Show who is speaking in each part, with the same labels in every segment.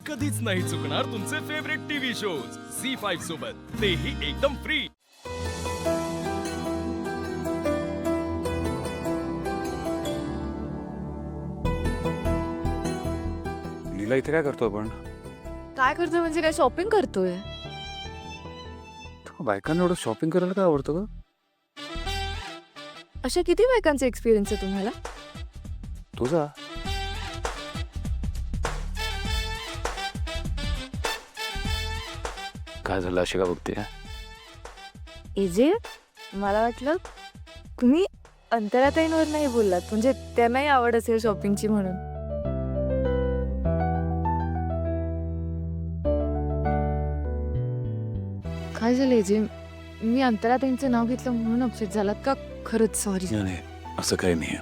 Speaker 1: कधीच नाही चुकणार तुमचे फेवरेट टीव्ही शोज झी5 सोबत, तेही एकदम फ्री।
Speaker 2: लीला इथे काय करतो आपण?
Speaker 3: काय करतोय म्हणजे काय शॉपिंग करतोय?
Speaker 2: बायकांना एवढं शॉपिंग करायला काय आवडतं ग?
Speaker 3: अशा किती बायकांचा एक्सपिरियन्स आहे तुम्हाला?
Speaker 2: तुझा? काय झालं अशी का बघते?
Speaker 3: एजे, मला वाटलं तुम्ही अंतराताईंवर नाही बोललात, म्हणजे त्यांनाही आवड असेल शॉपिंगची म्हणून। काय झालं एजे, मी अंतराताईंचं नाव घेतलं म्हणून अपसेट झालात का? खरंच सॉरी।
Speaker 2: नाही, असं काही नाही।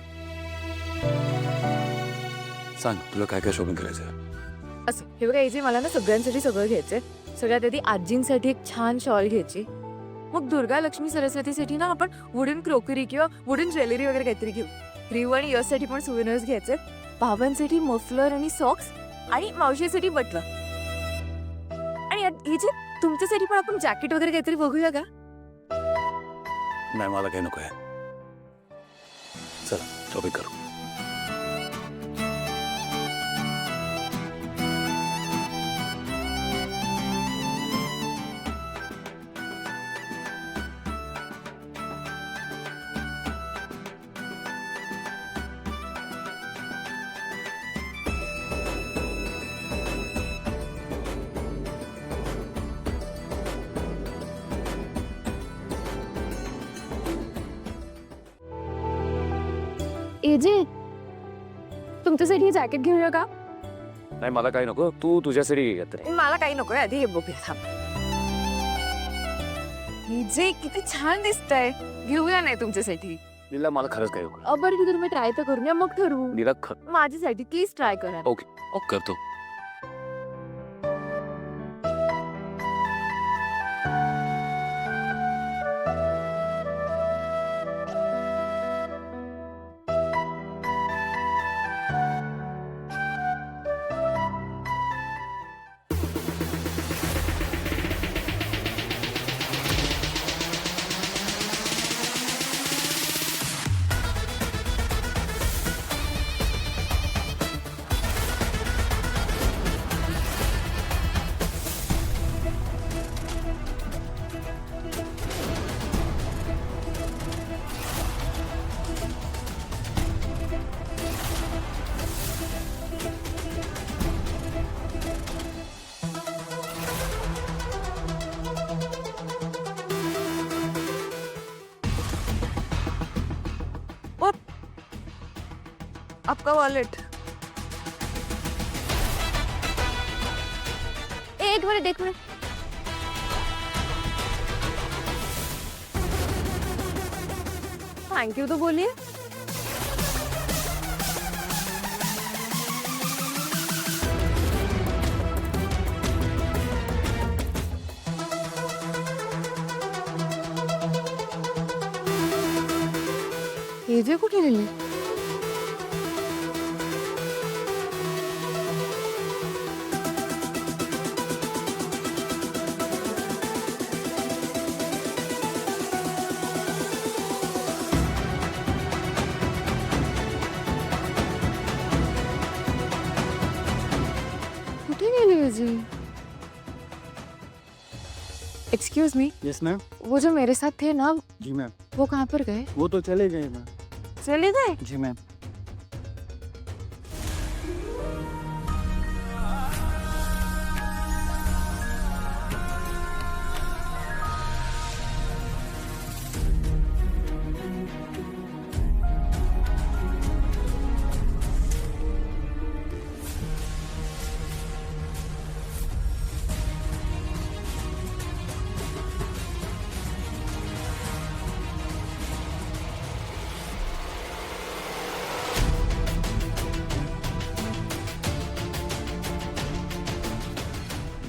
Speaker 2: सांग तुला काय काय शॉपिंग करायचं?
Speaker 3: असं हे बघा एजे, मला ना सगळ्यांसाठी सगळं घ्यायचंय। सगळ्यात आधी आजींसाठी एक छान शॉल घ्यायची, मग दुर्गा लक्ष्मी सरस्वतीसाठी ना आपण वुडन क्रोकरी किंवा वुडन ज्वेलरी वगैरे काहीतरी घेऊ। रिव आणि यशसाठी पण सुवेनियर्स घ्यायचे, बाबांसाठी मफलर आणि सॉक्स, आणि मावशीसाठी बटला। आणि एजे, तुमच्यासाठी पण आपण जॅकेट वगैरे काहीतरी बघूया का?
Speaker 2: नाही, मला काही नको आहे। चला शॉपिंग करू।
Speaker 3: एजे, तुमच्यासाठी जॅकेट घेऊया का?
Speaker 2: नाही, मला काही नको, तू तुझ्यासाठी घेत रे।
Speaker 3: मला काही नकोय, आधी हे बघूया थांब। एजे, किती छान दिसतंय, घेऊया नाही तुमच्यासाठी?
Speaker 2: लीला, मला खरंच काही नको।
Speaker 3: बरं ठीक आहे, तुम्ही ट्राय तर करून या, मग ठरवू।
Speaker 2: लीला
Speaker 3: माझ्यासाठी प्लीज ट्राय करा।
Speaker 2: ओके करतो।
Speaker 3: आपका वॉलेट। एक मिनट, एक मिनट। थैंक यू तो बोलिए। ये जे कुठे गेली? Excuse me,
Speaker 4: yes ma'am.
Speaker 3: वो जो मेरे साथ थे ना,
Speaker 4: जी मैम।
Speaker 3: वो कहाँ पर गए?
Speaker 4: वो तो चले गए मैम।
Speaker 3: चले गए?
Speaker 4: जी मैम।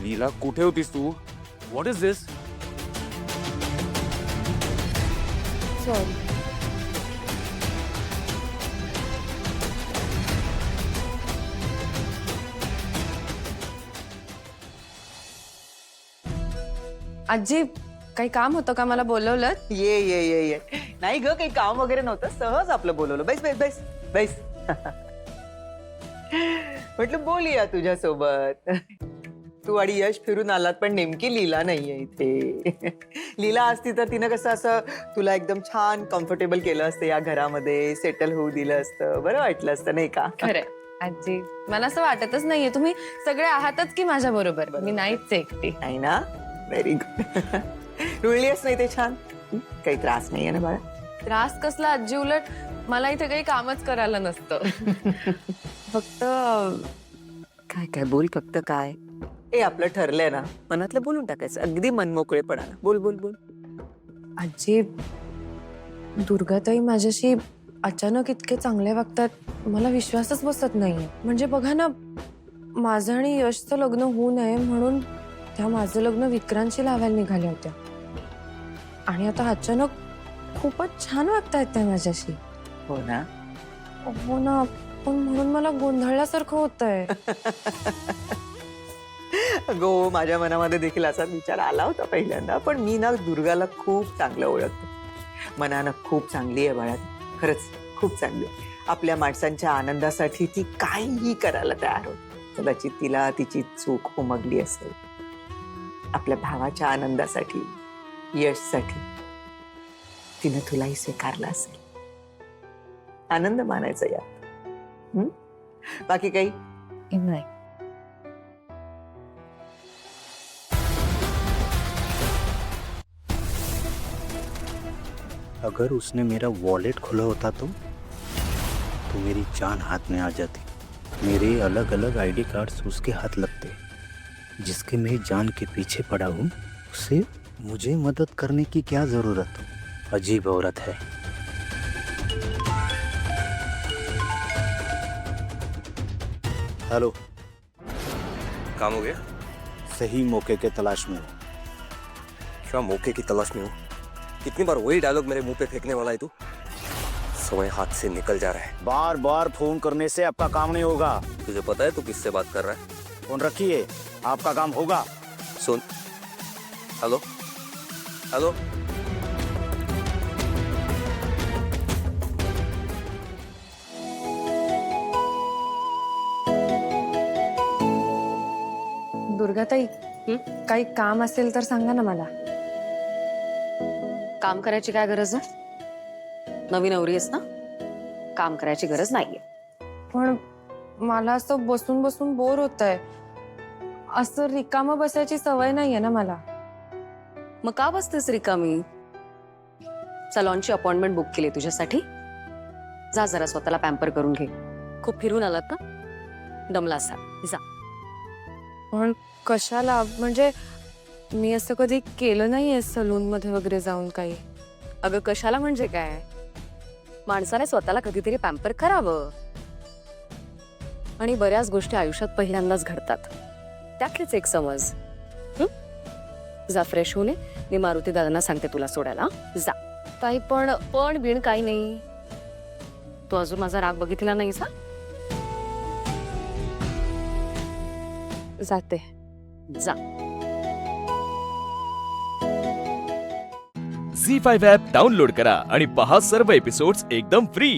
Speaker 2: लीला, कुठे होतीस तू? What is this?
Speaker 3: सॉरी। आजी काही काम होतं का? मला बोलवलं?
Speaker 4: ये ये ये ये नाही ग, काही काम वगैरे नव्हतं, सहज आपलं बोलवलं. बैस बैस बैस बैस. म्हटलं बोलूया तुझ्यासोबत. तू आणि यश फिरून आलात, पण नेमकी लीला नाहीये इथे. लीला असती तर तिनं कसं असं तुला एकदम छान कम्फर्टेबल केलं असतं, या घरामध्ये सेटल होऊ दिलं असतं, बरं वाटलं असतं नाही का?
Speaker 3: खरंय आजी, मला असं वाटतच नाहीये तुम्ही सगळे आहातच की माझ्या बरोबर. मी नाहीच एकटी.
Speaker 4: नाही ना? Very good. रुळलीच नाही ते छान. काही त्रास नाहीये ना बाळा?
Speaker 3: त्रास कसला आजी, उलट मला इथे काही कामच करायला नसतं. फक्त
Speaker 4: काय काय बोल, फक्त काय? ए आपलं ठरलंय ना, मनातलं बोलून टाकायचं अगदी मनमोकळेपणानं. बोल बोल बोल.
Speaker 3: आजी, दुर्गाताई माझ्याशी अचानक इतके चांगले वागतात, मला विश्वासच बसत नाहीये. म्हणजे बघा ना, माझं आणि यशचं लग्न होऊ नये म्हणून त्या माझं लग्न विक्रांतशी लावायला निघाल्या होत्या, आणि आता अचानक खूपच छान वागतायत त्या माझ्याशी.
Speaker 4: हो ना?
Speaker 3: हो ना, पण म्हणून मला गोंधळल्यासारखं होतंय.
Speaker 4: अगो, माझ्या मनामध्ये देखील असा विचार आला होता पहिल्यांदा, पण मी ना दुर्गाला खूप चांगलं ओळखते. मनानं खूप चांगली आहे बाळा, खरंच खूप चांगली आहे. आपल्या माणसांच्या आनंदासाठी ती काहीही करायला तयार होती. कदाचित तिला तिची चूक उमगली असेल. आपल्या भावाच्या आनंदासाठी, यशसाठी तिने तुलाही स्वीकारलं असेल. आनंद मानायचा यात. बाकी काही
Speaker 3: नाही.
Speaker 5: अगर उसने मेरा वॉलेट खोला होता तो मेरी जान हाथ में आ जाती. मेरे अलग अलग आईडी कार्ड्स उसके हाथ लगते. जिसके मैं जान के पीछे पड़ा हूँ, उसे मुझे मदद करने की क्या जरूरत? अजीब औरत है. हेलो,
Speaker 6: काम हो गया?
Speaker 5: सही मौके के तलाश में हूँ.
Speaker 6: क्या मौके की तलाश में हो? कितनी बार वही डायलॉग मेरे मुंह पे फेंकने वाला है तू? समय हाथ से निकल जा रहा है.
Speaker 5: बार बार फोन करने से आपका काम नहीं होगा.
Speaker 6: तुझे पता है तू किससे बात कर रहा है?
Speaker 5: फोन रखिए, आपका काम होगा.
Speaker 6: सुन. Hello hello.
Speaker 3: दुर्गाताई, काही काम असेल तर सांगा ना मला.
Speaker 7: काम करायची काय गरज आहे? नवी नवरी आहेस ना, काम करायची गरज नाहीये.
Speaker 3: पण मला असं बसून बसून बोर होतंय. असं रिकामं बसायची सवय नाहीये ना मला.
Speaker 7: मग का बसतेस रिकामी? सलॉनची अपॉइंटमेंट बुक केली तुझ्यासाठी. जा जरा स्वतःला पॅम्पर करून घे. खूप फिरून आलात ना, दमला असा. जा.
Speaker 3: पण कशाला? म्हणजे मी असं कधी केलं नाहीये सलून मध्ये वगैरे जाऊन काही.
Speaker 7: अगं कशाला म्हणजे काय? माणसाने स्वतःला कधीतरी पॅम्पर करावं. आणि बऱ्याच गोष्टी आयुष्यात पहिल्यांदाच घडतात, त्यातलीच एक समज. जा फ्रेश होऊन ये. मी मारुती दादांना सांगते तुला सोडायला. जा. ताई, पण बिण काही नाही. तू अजून माझा राग बघितला नाहीस?
Speaker 3: जाते.
Speaker 7: जा.
Speaker 1: झी 5 ॲप डाउनलोड करा आणि पहा सर्व एपिसोड्स एकदम फ्री.